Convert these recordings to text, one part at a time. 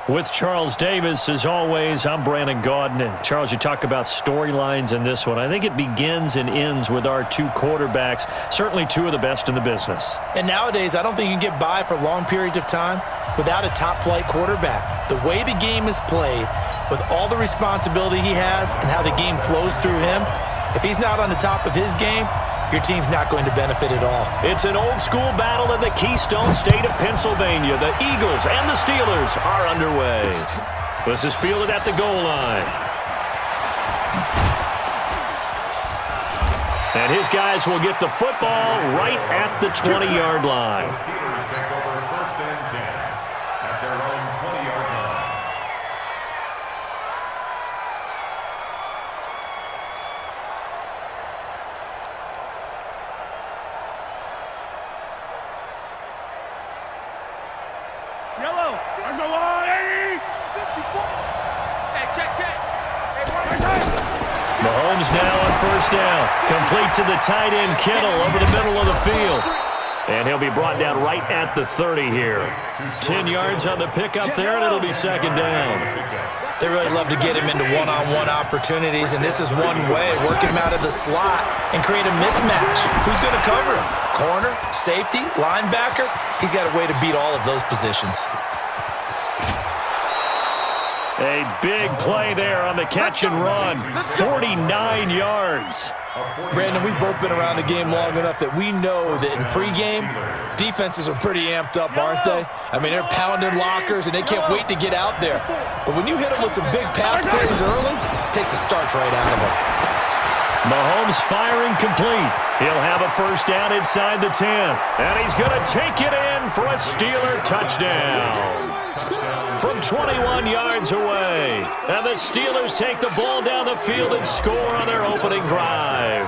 With Charles Davis, as always, I'm Brandon Gaudin. Charles, you talk about storylines in this one. I think it begins and ends with our two quarterbacks, certainly two of the best in the business. And nowadays, I don't think you can get by for long periods of time without a top-flight quarterback. The way the game is played, with all the responsibility he has and how the game flows through him, if he's not on the top of his game, your team's not going to benefit at all. It's an old-school battle in the Keystone State of Pennsylvania. The Eagles and the Steelers are underway. This is fielded at the goal line. And his guys will get the football right at the 20-yard line. Steelers take over first and 10 at their own 20-yard line. Yellow, there's a line, 54. Hey, check. Hey, Mahomes now on first down. Complete to the tight end, Kittle, over the middle of the field. And he'll be brought down right at the 30 here. 10 yards on the pickup there, and it'll be second down. They really love to get him into one-on-one opportunities, and this is one way. Work him out of the slot and create a mismatch. Who's going to cover him? Corner, safety, linebacker? He's got a way to beat all of those positions. A big play there on the catch and run. 49 yards. Brandon, we've both been around the game long enough that we know that in pregame, defenses are pretty amped up, aren't they? I mean, they're pounding lockers, and they can't wait to get out there. But when you hit them with some big pass plays early, it takes the starch right out of them. Mahomes firing complete. He'll have a first down inside the 10. And he's going to take it in for a Steeler touchdown. From 21 yards away. And the Steelers take the ball down the field and score on their opening drive.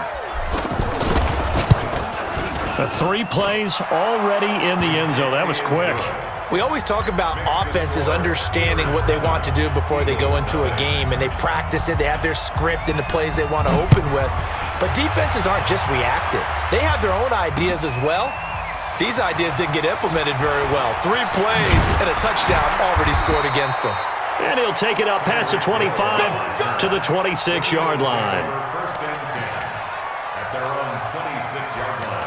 The 3 plays already in the end zone. That was quick. We always talk about offenses understanding what they want to do before they go into a game, and they practice it. They have their script and the plays they want to open with. But defenses aren't just reactive. They have their own ideas as well. These ideas didn't get implemented very well. 3 plays and a touchdown already scored against them. And he'll take it up past the 25 to the 26-yard line. First and 10 at their own 26-yard line.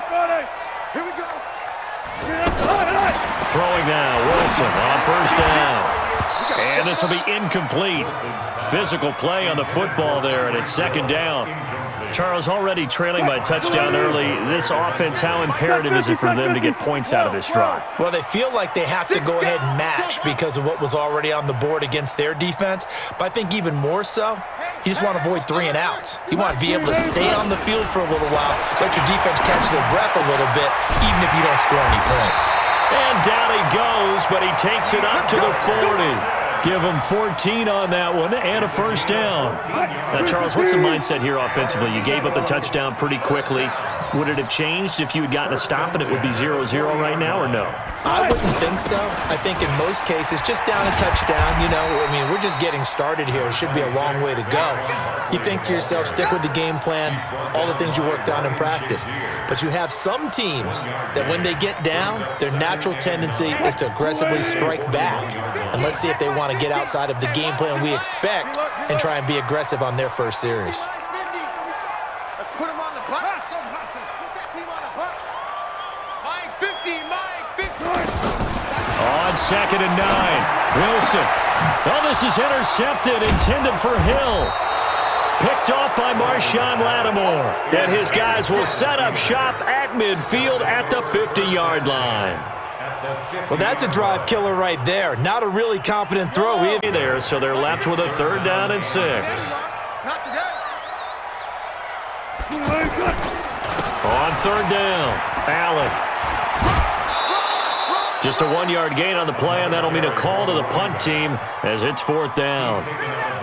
Friday. Here we go. Throwing now, Wilson on first down. And this will be incomplete. Physical play on the football there, and it's second down. Charles, already trailing by touchdown early. This offense, how imperative is it for them to get points out of this drive? Well, they feel like they have to go ahead and match because of what was already on the board against their defense. But I think even more so, you just want to avoid 3 and outs. You want to be able to stay on the field for a little while, let your defense catch their breath a little bit, even if you don't score any points. And down he goes, but he takes it up to the 40. Give him 14 on that one and a first down. Now, Charles, what's the mindset here offensively? You gave up the touchdown pretty quickly. Would it have changed if you had gotten a stop and it would be 0-0 right now, or no? I wouldn't think so. I think in most cases, just down a touchdown, I mean, we're just getting started here. It should be a long way to go. You think to yourself, stick with the game plan, all the things you worked on in practice. But you have some teams that when they get down, their natural tendency is to aggressively strike back. And let's see if they want to get outside of the game plan we expect and try and be aggressive on their first series. Let's put him on the bus. Put that team on the bus. Mike 50, Mike 50. On second and 9, Wilson. Oh, this is intercepted, intended for Hill. Picked off by Marshawn Lattimore. And his guys will set up shop at midfield at the 50-yard line. Well, that's a drive killer right there. Not a really confident throw either. There, so they're left with a 3rd down and 6. Not today. On 3rd down, Allen. Just a 1-yard gain on the play, and that'll mean a call to the punt team as it's 4th down.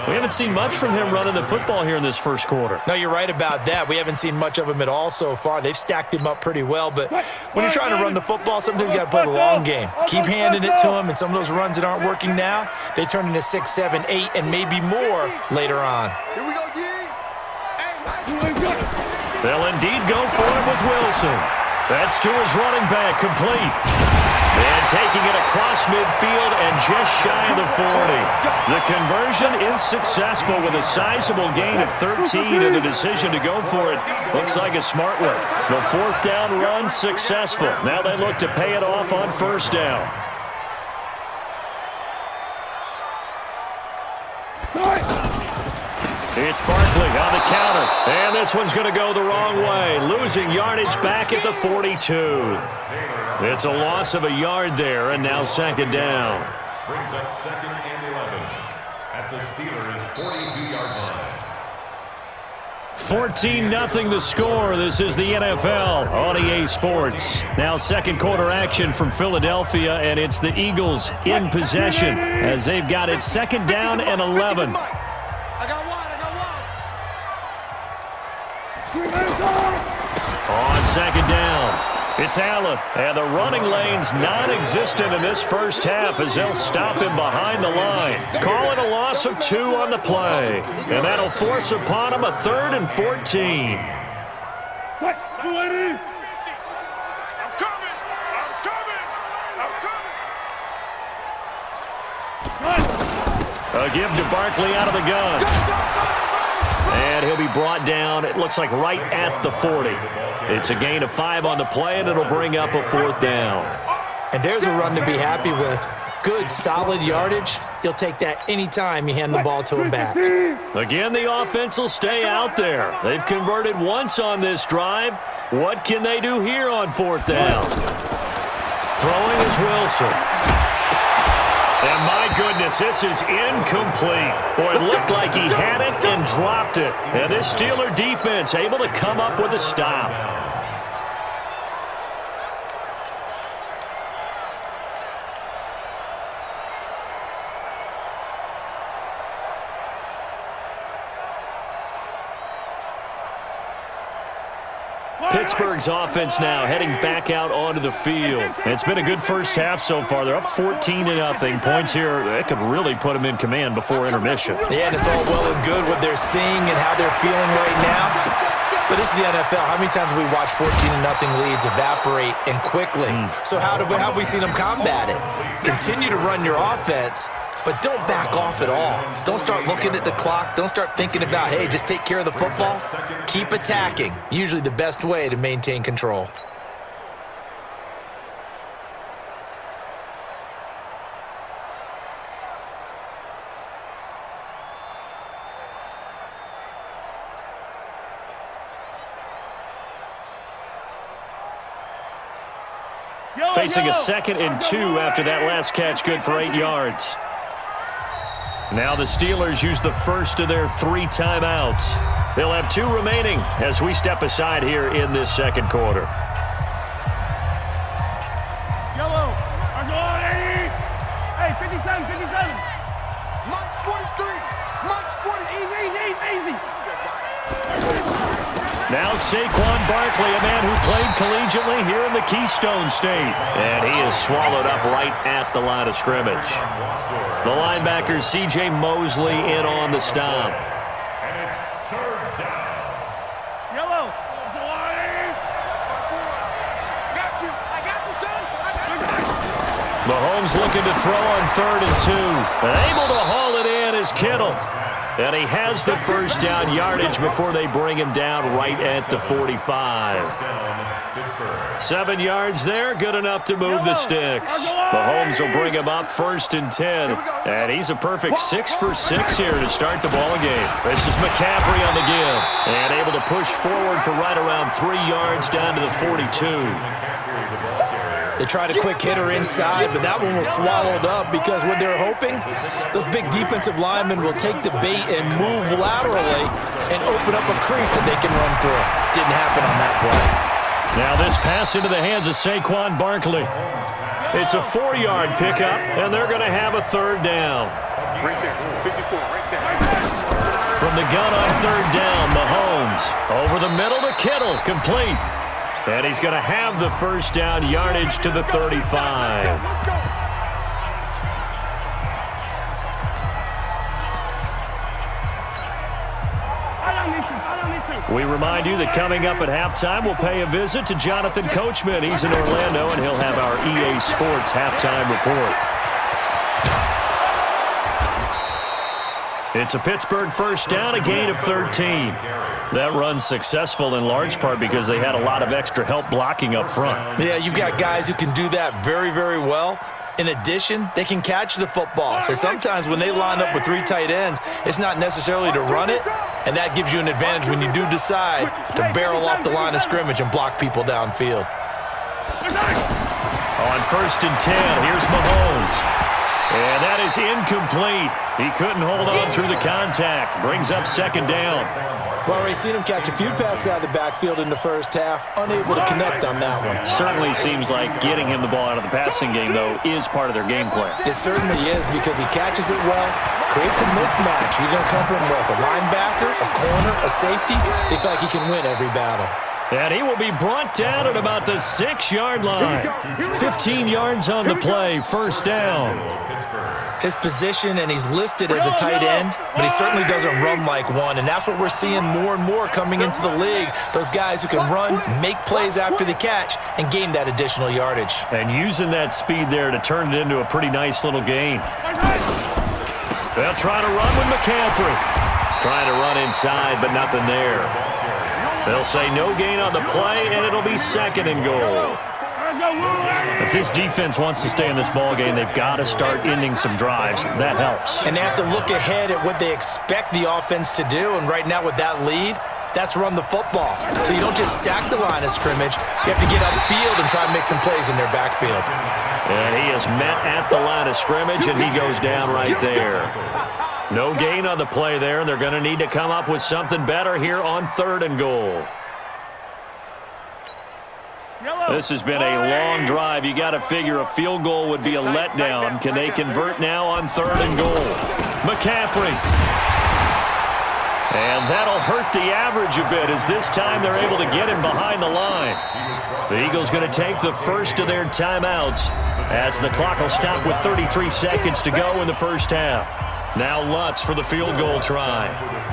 We haven't seen much from him running the football here in this first quarter. No, you're right about that. We haven't seen much of him at all so far. They've stacked him up pretty well, but when you're trying to run the football, sometimes you got to play the long game. Keep handing it to him, and some of those runs that aren't working now, they turn into 6, 7, 8, and maybe more later on. Here we go, G. They'll indeed go for it with Wilson. That's to his running back, complete. And taking it across midfield and just shy of the 40. The conversion is successful with a sizable gain of 13 and the decision to go for it. Looks like a smart one. The 4th down run successful. Now they look to pay it off on 1st down. It's Barkley on the counter, and this one's going to go the wrong way, losing yardage back at the 42. It's a loss of a yard there, and now 2nd down. Brings up 2nd and 11 at the Steelers' 42-yard line. 14-0 the score. This is the NFL on EA Sports. Now 2nd quarter action from Philadelphia, and it's the Eagles in possession as they've got it 2nd down and 11. On 2nd down, it's Allen, and the running lane's non-existent in this first half as they'll stop him behind the line. Call it a loss of 2 on the play, and that'll force upon him a 3rd and 14. A give to Barkley out of the gun. And he'll be brought down, it looks like right at the 40. It's a gain of 5 on the play, and it'll bring up a 4th down. And there's a run to be happy with. Good, solid yardage. He'll take that anytime you hand the ball to him back. Again, the offense will stay out there. They've converted once on this drive. What can they do here on 4th down? Throwing is Wilson. And my goodness, this is incomplete. Boy, it looked like he had it and dropped it. And this Steeler defense able to come up with a stop. Pittsburgh's offense now heading back out onto the field. It's been a good first half so far. They're up 14-0. Points here, that could really put them in command before intermission. Yeah, and it's all well and good what they're seeing and how they're feeling right now. But this is the NFL. How many times have we watched 14-0 leads evaporate and quickly? So how have we seen them combat it? Continue to run your offense, but don't back off at all. Don't start looking at the clock. Don't start thinking about, hey, just take care of the football. Keep attacking. Usually the best way to maintain control. Facing a 2nd and 2 after that last catch, good for 8 yards. Now the Steelers use the first of their 3 timeouts. They'll have 2 remaining as we step aside here in this 2nd quarter. Yellow, are going 80. Hey, 57, 57. Mike's 43. Mike's 40. Easy. Now Saquon Barkley, a man who played collegiately here in the Keystone State. And he is swallowed up right at the line of scrimmage. The linebacker, C.J. Mosley, in on the stop. And it's 3rd down. Yellow. Got you. I got you, son. I got you. Mahomes looking to throw on 3rd and 2. And able to haul it in is Kittle. And he has the first down yardage before they bring him down right at the 45. 7 yards there, good enough to move the sticks. Mahomes will bring him up 1st and 10. And he's a perfect 6 for 6 here to start the ball game. This is McCaffrey on the give. And able to push forward for right around 3 yards down to the 42. They tried a quick hitter inside, but that one was swallowed up because what they're hoping, those big defensive linemen will take the bait and move laterally and open up a crease that they can run through. Didn't happen on that play. Now this pass into the hands of Saquon Barkley. It's a 4-yard pickup, and they're going to have a third down. Right there, 54, right there. From the gun on third down, Mahomes. Over the middle to Kittle, complete. And he's going to have the first down yardage to the 35. We remind you that coming up at halftime, we'll pay a visit to Jonathan Coachman. He's in Orlando, and he'll have our EA Sports halftime report. It's a Pittsburgh first down, a gain of 13. That run's successful in large part because they had a lot of extra help blocking up front. Yeah, you've got guys who can do that very, very well. In addition, they can catch the football. So sometimes when they line up with 3 tight ends, it's not necessarily to run it, and that gives you an advantage when you do decide to barrel off the line of scrimmage and block people downfield. On first and 10, here's Mahomes. And that is incomplete. He couldn't hold on through the contact. Brings up second down. Well, we've seen him catch a few passes out of the backfield in the first half, unable to connect on that one. Certainly seems like getting him the ball out of the passing game, though, is part of their game plan. It certainly is because he catches it well, creates a mismatch. You're going to come from what? A linebacker, a corner, a safety? They feel like he can win every battle. And he will be brought down at about the 6-yard line. 15 yards on the play, first down. His position, and he's listed as a tight end, but he certainly doesn't run like one, and that's what we're seeing more and more coming into the league. Those guys who can run, make plays after the catch, and gain that additional yardage. And using that speed there to turn it into a pretty nice little gain. They'll try to run with McCaffrey. Trying to run inside, but nothing there. They'll say no gain on the play, and it'll be second and goal. If this defense wants to stay in this ballgame, they've got to start ending some drives. That helps. And they have to look ahead at what they expect the offense to do, and right now with that lead, that's run the football. So you don't just stack the line of scrimmage. You have to get upfield and try to make some plays in their backfield. And he is met at the line of scrimmage, and he goes down right there. No gain on the play there, and they're going to need to come up with something better here on third and goal. This has been a long drive. You got to figure a field goal would be a letdown. Can they convert now on third and goal? McCaffrey. And that'll hurt the average a bit as this time they're able to get him behind the line. The Eagles going to take the first of their timeouts as the clock will stop with 33 seconds to go in the first half. Now Lutz for the field goal try.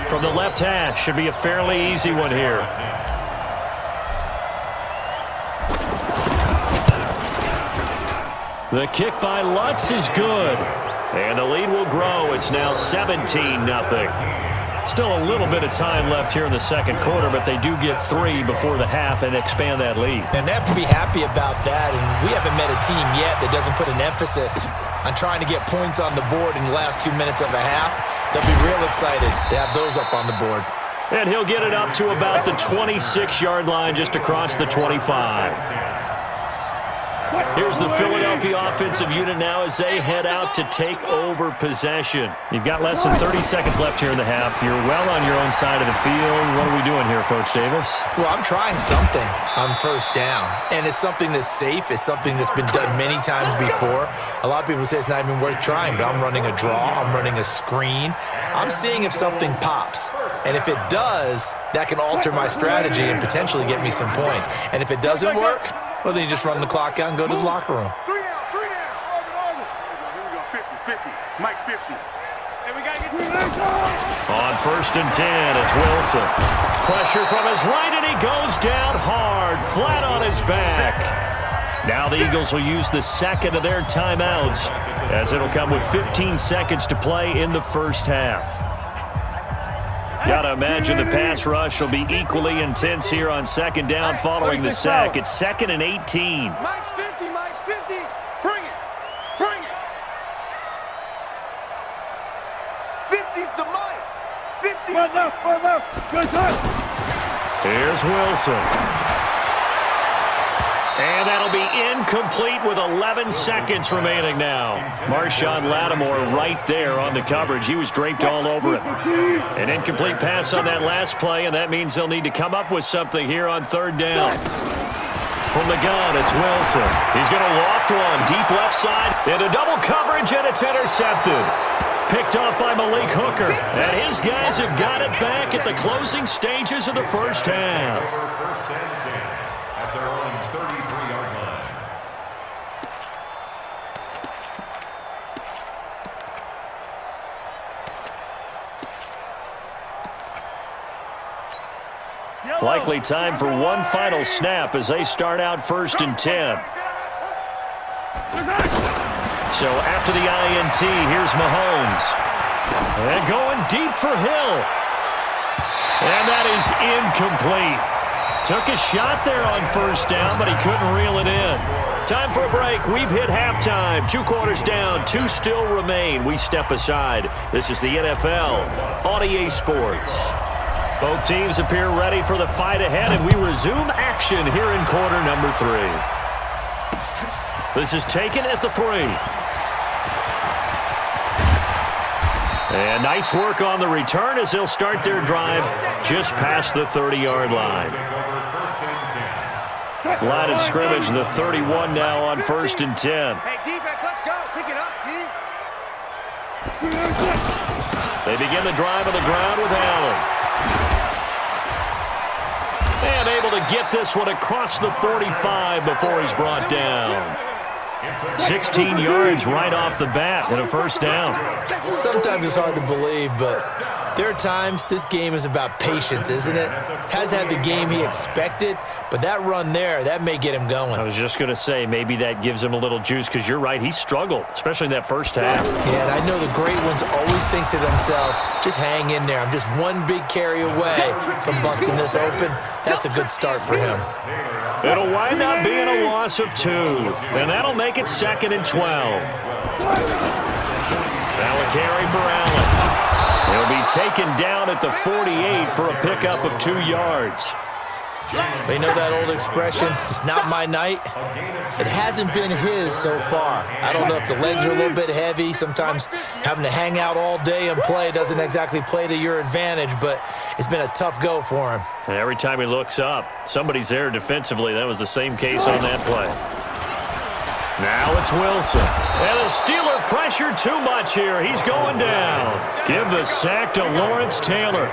From the left hash, should be a fairly easy one here. The kick by Lutz is good. And the lead will grow. It's now 17-0. Still a little bit of time left here in the second quarter, but they do get 3 before the half and expand that lead. And they have to be happy about that. And we haven't met a team yet that doesn't put an emphasis on trying to get points on the board in the last 2 minutes of a half. They'll be real excited to have those up on the board. And he'll get it up to about the 26-yard line just across the 25. Here's the Philadelphia offensive unit now as they head out to take over possession. You've got less than 30 seconds left here in the half. You're well on your own side of the field. What are we doing here, Coach Davis? Well, I'm trying something on first down, and it's something that's safe. It's something that's been done many times before. A lot of people say it's not even worth trying, but I'm running a draw. I'm running a screen. I'm seeing if something pops, and if it does, that can alter my strategy and potentially get me some points. And if it doesn't work, well, then you just run the clock out and go to the locker room. 3 down. Here we go, 50. Mike 50. Hey, we got to get 3 down. On first and 10, it's Wilson. Pressure from his right, and he goes down hard, flat on his back. Now the Eagles will use the second of their timeouts as it'll come with 15 seconds to play in the first half. Got to imagine the pass rush will be equally intense here on second down following the sack. It's 2nd and 18. Mike's 50. Bring it. 50's the Mike. 50. Right left. Good touch. Here's Wilson. And that'll be incomplete with 11 seconds remaining now. Marshawn Lattimore right there on the coverage. He was draped all over it. An incomplete pass on that last play, and that means they'll need to come up with something here on third down. From the gun, it's Wilson. He's going to loft one deep left side into double coverage, and it's intercepted. Picked off by Malik Hooker. And his guys have got it back at the closing stages of the first half. First and 10 at their own 33-yard line. Likely time for one final snap as they start out 1st and 10. So after the INT, here's Mahomes. And going deep for Hill. And that is incomplete. Took a shot there on 1st down, but he couldn't reel it in. Time for a break. We've hit halftime. 2 quarters down, 2 still remain. We step aside. This is the NFL on EA Sports. Both teams appear ready for the fight ahead, and we resume action here in quarter number 3. This is taken at the 3. And nice work on the return as they'll start their drive just past the 30-yard line. Line of scrimmage, the 31 now on 1st and 10. Hey, defense, let's go. Pick it up, D. They begin the drive on the ground with Allen. And able to get this one across the 45 before he's brought down. 16 yards right off the bat and a 1st down. Sometimes it's hard to believe, but there are times this game is about patience, isn't it? Has had the game he expected, but that run there, that may get him going. I was just going to say, maybe that gives him a little juice because you're right, he struggled, especially in that 1st half. Yeah, and I know the great ones always think to themselves, just hang in there. I'm just one big carry away from busting this open. That's a good start for him. It'll wind up being a loss of 2, and that'll make it 2nd and 12. Now a carry for Allen. He'll be taken down at the 48 for a pickup of 2 yards. They know that old expression, it's not my night. It hasn't been his so far. I don't know if the legs are a little bit heavy. Sometimes having to hang out all day and play doesn't exactly play to your advantage, but it's been a tough go for him. And every time he looks up, somebody's there defensively. That was the same case on that play. Now it's Wilson. And the Steeler pressure too much here. He's going down. Give the sack to Lawrence Taylor.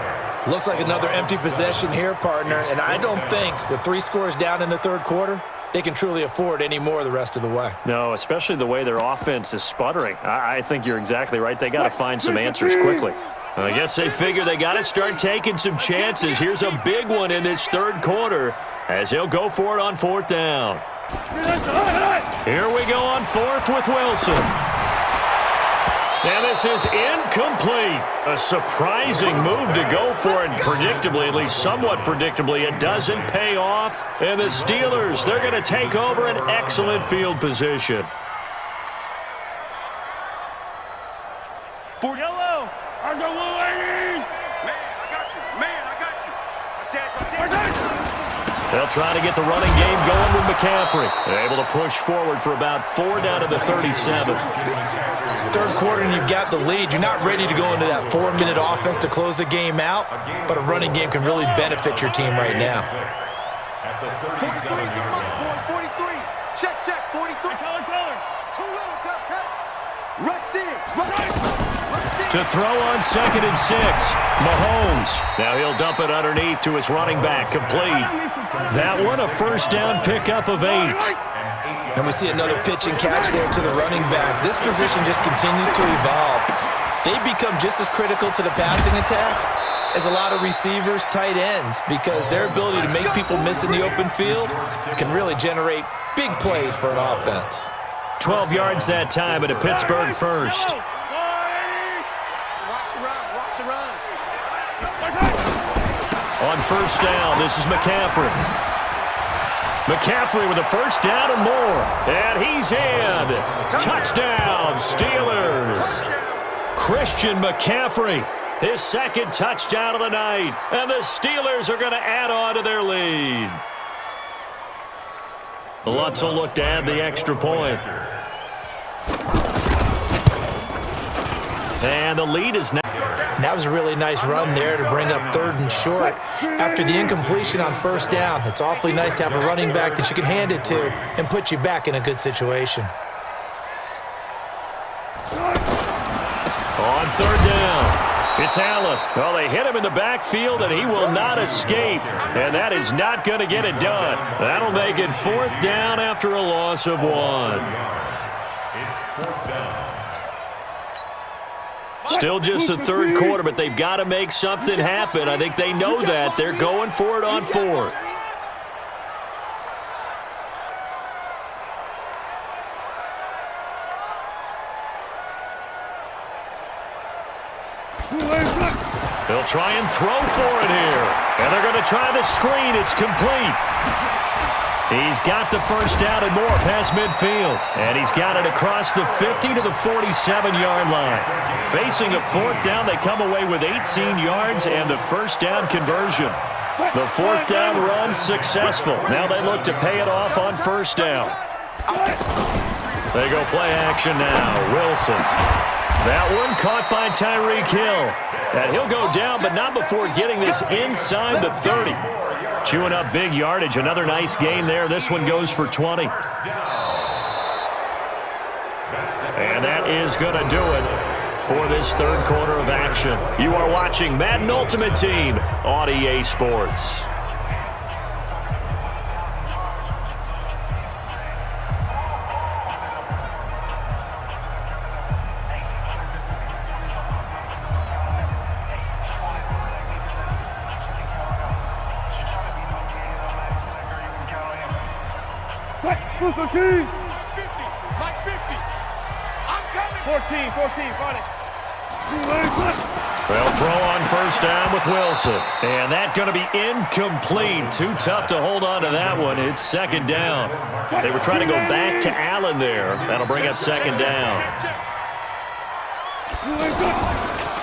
Looks like another empty possession here, partner, and I don't think with 3 scores down in the 3rd quarter, they can truly afford any more the rest of the way. No, especially the way their offense is sputtering. I think you're exactly right. They got to find some answers quickly. I guess they figure they got to start taking some chances. Here's a big one in this 3rd quarter as he'll go for it on 4th down. Here we go on 4th with Wilson. And this is incomplete. A surprising move to go for it. Predictably, at least somewhat predictably, it doesn't pay off. And the Steelers, they're going to take over an excellent field position. For yellow. Argo Lane. Man, I got you. Man, I got you. Watch out. They'll try to get the running game going with McCaffrey. They're able to push forward for about 4 down to the 37. 3rd quarter and you've got the lead. You're not ready to go into that 4-minute offense to close the game out, but a running game can really benefit your team right now. 43, come on, boys, 43. Check, 43. Color. Too low, cut. Rush in. To throw on 2nd and 6, Mahomes. Now he'll dump it underneath to his running back, complete. That one, a 1st down pickup of 8. And we see another pitch and catch there to the running back. This position just continues to evolve. They become just as critical to the passing attack as a lot of receivers, tight ends, because their ability to make people miss in the open field can really generate big plays for an offense. 12 yards that time at a Pittsburgh 1st. Watch the run. On 1st down, this is McCaffrey. McCaffrey with a 1st down and more. And he's in. Touchdown, Steelers. Christian McCaffrey, his 2nd touchdown of the night. And the Steelers are going to add on to their lead. Lutz will look to add the extra point. And the lead is now. That was a really nice run there to bring up 3rd and short after the incompletion on 1st down. It's awfully nice to have a running back that you can hand it to and put you back in a good situation. On 3rd down, it's Allen. Well, they hit him in the backfield, and he will not escape. And that is not going to get it done. That'll make it 4th down after a loss of 1. It's 4th down. Still just the 3rd quarter, but they've got to make something happen. I think they know that. They're going for it on 4th. They'll try and throw for it here. And they're going to try the screen. It's complete. He's got the 1st down and more past midfield. And he's got it across the 50 to the 47-yard line. Facing a 4th down, they come away with 18 yards and the 1st down conversion. The 4th down run successful. Now they look to pay it off on 1st down. They go play action now. Wilson. That one caught by Tyreek Hill. And he'll go down, but not before getting this inside the 30. Chewing up big yardage. Another nice gain there. This one goes for 20. And that is going to do it for this 3rd quarter of action. You are watching Madden Ultimate Team on EA Sports. Mike 50. I'm coming. 14, run it. They'll throw on 1st down with Wilson. And that's going to be incomplete. Too tough to hold on to that one. It's 2nd down. They were trying to go back to Allen there. That'll bring up 2nd down.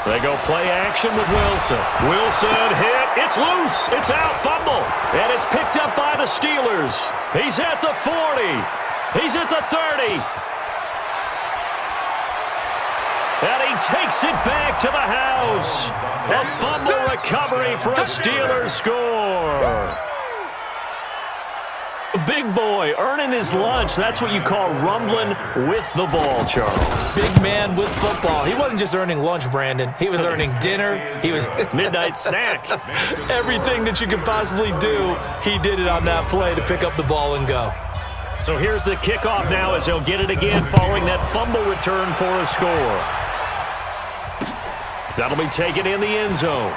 They go play action with Wilson. Wilson hit. It's loose. It's out. Fumble. And it's picked up by the Steelers. He's at the 40. He's at the 30. And he takes it back to the house. A fumble recovery for a Steelers score. Big boy earning his lunch. That's what you call rumbling with the ball, Charles. Big man with football. He wasn't just earning lunch, Brandon. He was earning dinner. He was midnight snack. Everything that you could possibly do, he did it on that play to pick up the ball and go. So here's the kickoff now as he'll get it again following that fumble return for a score. That'll be taken in the end zone.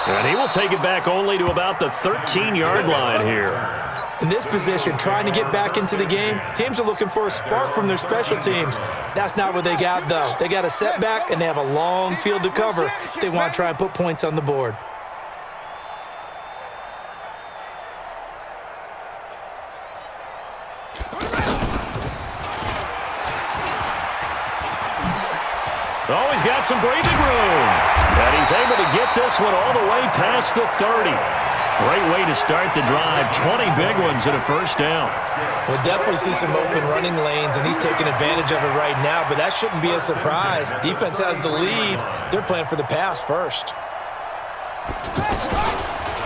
And he will take it back only to about the 13-yard line here. In this position, trying to get back into the game, teams are looking for a spark from their special teams. That's not what they got, though. They got a setback, and they have a long field to cover if they want to try and put points on the board. Oh, he's got some breathing room. And he's able to get this one all the way past the 30. Great way to start the drive. 20 big ones and a 1st down. We'll definitely see some open running lanes, and he's taking advantage of it right now, but that shouldn't be a surprise. Defense has the lead. They're playing for the pass first.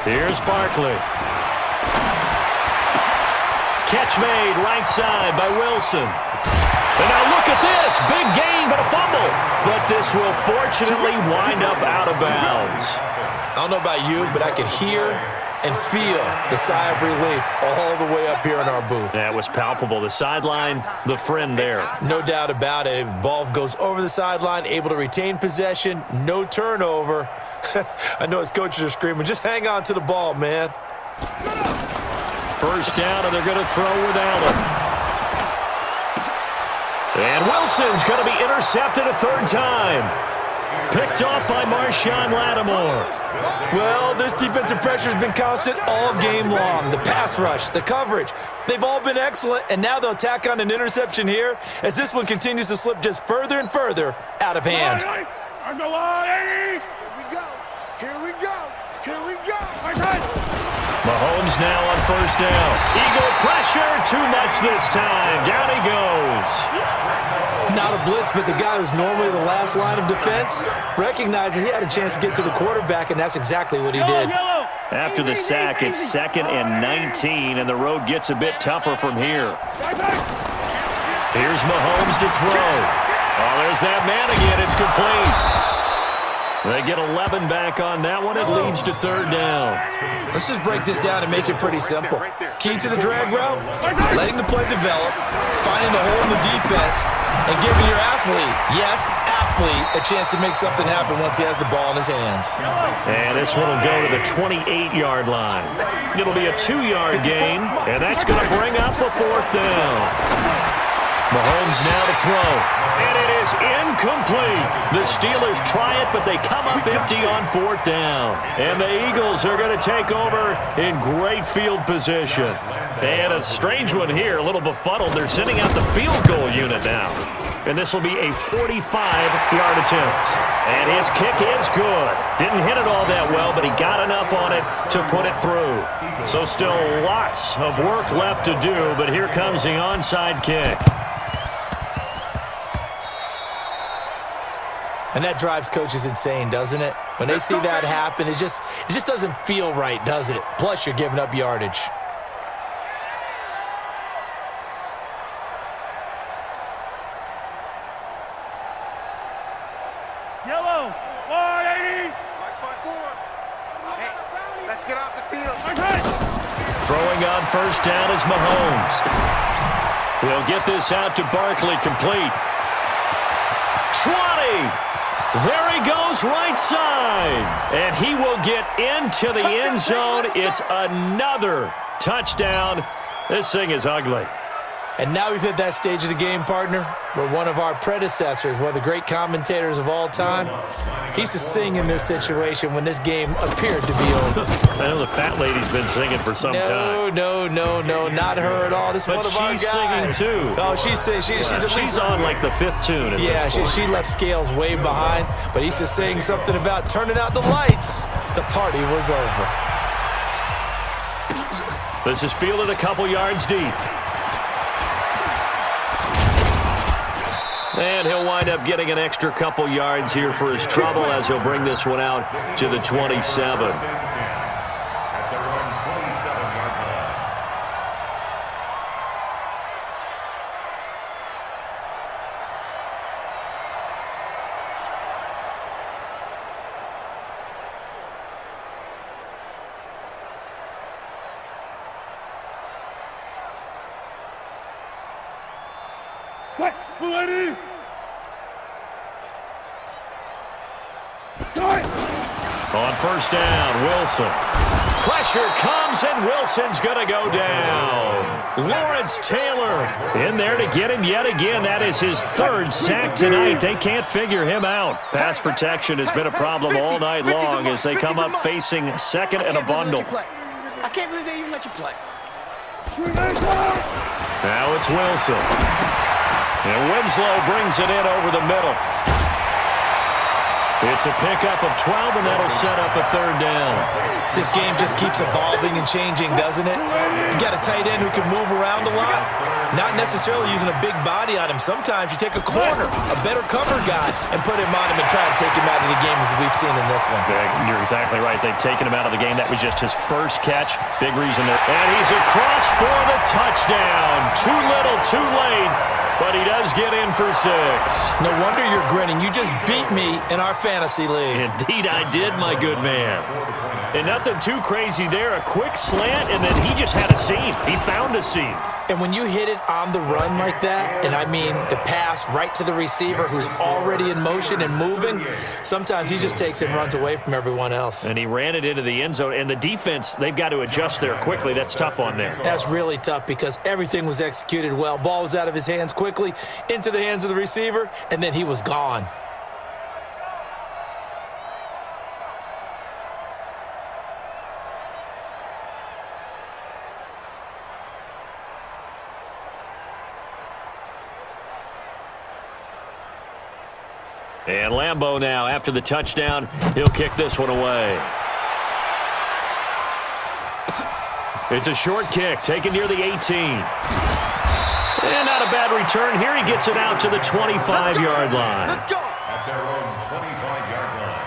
Here's Barkley. Catch made right side by Wilson. And now look at this. Big gain, but a fumble. But this will fortunately wind up out of bounds. I don't know about you, but I could hear and feel the sigh of relief all the way up here in our booth. That was palpable. The sideline, the friend there. No doubt about it. If ball goes over the sideline, able to retain possession, no turnover. I know his coaches are screaming, just hang on to the ball, man. 1st down, and they're going to throw with Allen. And Wilson's going to be intercepted a 3rd time. Picked off by Marshawn Lattimore. Well, this defensive pressure has been constant all game long. The pass rush, the coverage, they've all been excellent, and now they'll tack on an interception here as this one continues to slip just further and further out of hand. Here we go. Mahomes now on first down. Eagle pressure, too much this time. Down he goes. Not a blitz, but the guy who's normally the last line of defense recognized that he had a chance to get to the quarterback, and that's exactly what he did. After the sack, it's 2nd and 19, and the road gets a bit tougher from here. Here's Mahomes to throw. Oh, there's that man again. It's complete. They get 11 back on that one. It leads to 3rd down. Let's just break this down and make it pretty simple. Key to the drag route, letting the play develop, finding the hole in the defense, and giving your athlete, yes, athlete, a chance to make something happen once he has the ball in his hands. And this one will go to the 28-yard line. It'll be a 2-yard gain, and that's going to bring up a 4th down. Mahomes now to throw, and it is incomplete. The Steelers try it, but they come up empty on 4th down. And the Eagles are going to take over in great field position. And a strange one here, a little befuddled. They're sending out the field goal unit now. And this will be a 45-yard attempt. And his kick is good. Didn't hit it all that well, but he got enough on it to put it through. So still lots of work left to do, but here comes the onside kick. And that drives coaches insane, doesn't it? When they see that happen, it just doesn't feel right, does it? Plus, you're giving up yardage. Yellow, 480. Hey, let's get off the field. Throwing on first down is Mahomes. He'll get this out to Barkley, complete. 20. There he goes, right side. And he will get into the end zone. It's another touchdown. This thing is ugly. And now we've hit that stage of the game, partner, where one of our predecessors, one of the great commentators of all time, he used to sing in this situation when this game appeared to be over. I know the fat lady's been singing for some time. No, not her at all. This is one of our guys. But she's singing too. Oh, she's at least on like the 5th tune. Yeah, she left Scales way behind, but he used to sing something about turning out the lights. The party was over. This is fielded a couple yards deep. And he'll wind up getting an extra couple yards here for his trouble as he'll bring this one out to the 27. At their own 27-yard line. Ladies. On first down, Wilson. Pressure comes, and Wilson's going to go down. Lawrence Taylor in there to get him yet again. That is his 3rd sack tonight. They can't figure him out. Pass protection has been a problem all night long as they come up facing 2nd and a bundle. I can't believe they even let you play. Now it's Wilson. And Winslow brings it in over the middle. It's a pickup of 12, and that'll set up a 3rd down. This game just keeps evolving and changing, doesn't it? You got a tight end who can move around a lot, not necessarily using a big body on him. Sometimes you take a corner, a better cover guy, and put him on him and try to take him out of the game as we've seen in this one. You're exactly right. They've taken him out of the game. That was just his first catch. Big reason there. And he's across for the touchdown. Too little, too late. But he does get in for 6. No wonder you're grinning. You just beat me in our fantasy league. Indeed I did, my good man. And nothing too crazy there. A quick slant, and then he just had a seam. He found a seam. And when you hit it on the run like that, and I mean the pass right to the receiver who's already in motion and moving, sometimes he just takes it and runs away from everyone else. And he ran it into the end zone. And the defense, they've got to adjust there quickly. That's tough on there. That's really tough because everything was executed well. Ball was out of his hands quickly, into the hands of the receiver, and then he was gone. And Lambeau now, after the touchdown, he'll kick this one away. It's a short kick taken near the 18. And not a bad return here. He gets it out to the 25-yard line. Let's go. At their own 25-yard line.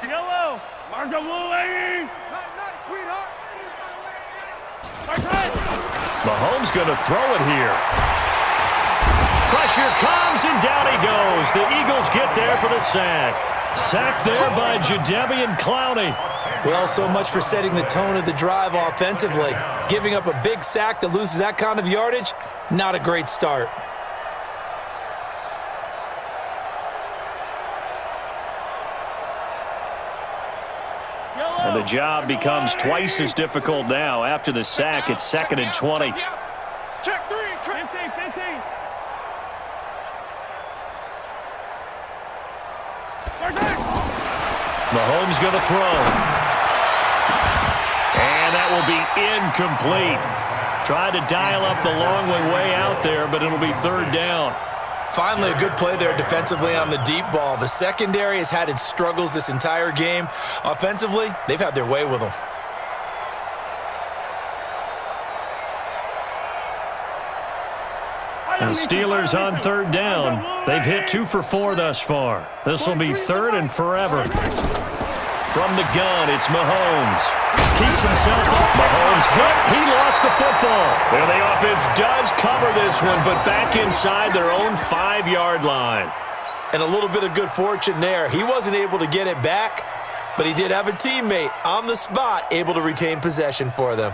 Yellow. Mark the blue, lady. Night, sweetheart. Mahomes going to throw it here. Pressure comes, and down he goes. The Eagles get there for the sack. Sacked there by Jadeveon Clowney. Well, so much for setting the tone of the drive offensively. Giving up a big sack that loses that kind of yardage, not a great start. And the job becomes twice as difficult now. After the sack, it's 2nd and 20. Check 3. 15. Mahomes going to throw. And that will be incomplete. Tried to dial up the long way out there, but it'll be 3rd down. Finally, a good play there defensively on the deep ball. The secondary has had its struggles this entire game. Offensively, they've had their way with them. And the Steelers on 3rd down. They've hit 2 for 4 thus far. This will be 3rd and forever. From the gun, it's Mahomes. Keeps himself up. Mahomes hit. He lost the football. And the offense does cover this one, but back inside their own 5-yard line. And a little bit of good fortune there. He wasn't able to get it back, but he did have a teammate on the spot able to retain possession for them.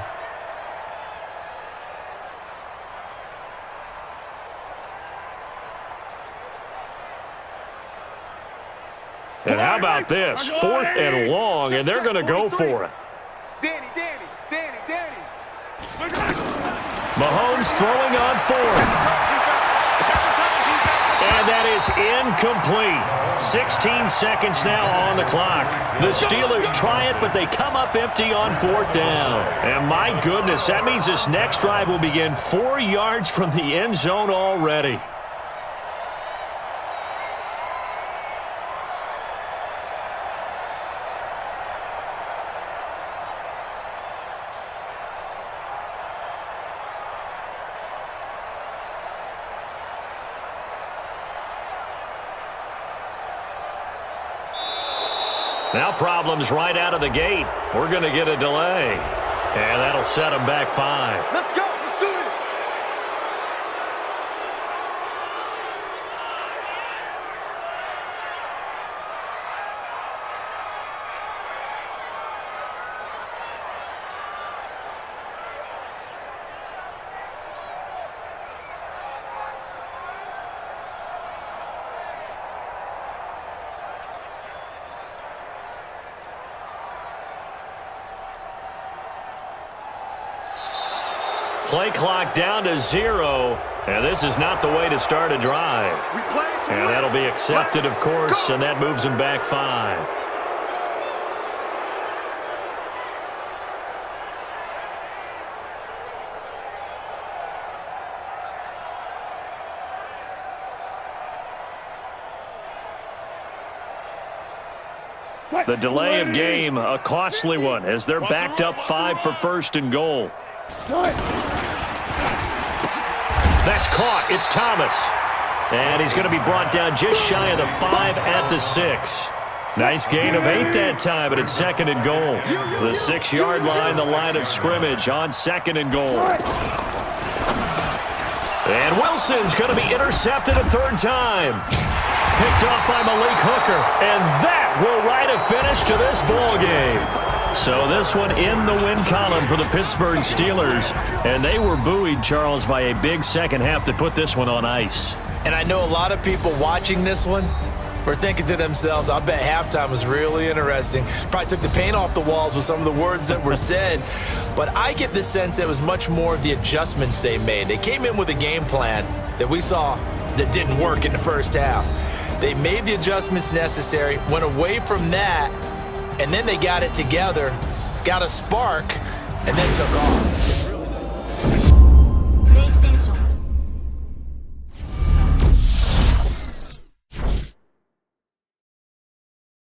And how about this? 4th and long, and they're going to go for it. Danny. Mahomes throwing on 4th. And that is incomplete. 16 seconds now on the clock. The Steelers try it, but they come up empty on 4th down. And my goodness, that means this next drive will begin 4 yards from the end zone already. Now problems right out of the gate. We're going to get a delay. And that'll set them back 5. Let's go. Let's do this. Play clock down to 0, and this is not the way to start a drive. And that'll be accepted, of course, and that moves them back 5. The delay of game, a costly one, as they're backed up 5 for 1st and goal. That's caught. It's Thomas. And he's going to be brought down just shy of the 5 at the 6. Nice gain of 8 that time, but it's 2nd and goal. The 6-yard line, the line of scrimmage on 2nd and goal. And Wilson's going to be intercepted a 3rd time. Picked off by Malik Hooker. And that will write a finish to this ball game. So this one in the win column for the Pittsburgh Steelers. And they were buoyed, Charles, by a big second half to put this one on ice. And I know a lot of people watching this one were thinking to themselves, I bet halftime was really interesting. Probably took the paint off the walls with some of the words that were said. But I get the sense it was much more of the adjustments they made. They came in with a game plan that we saw that didn't work in the first half. They made the adjustments necessary, went away from that, and then they got it together got a spark, and then took off.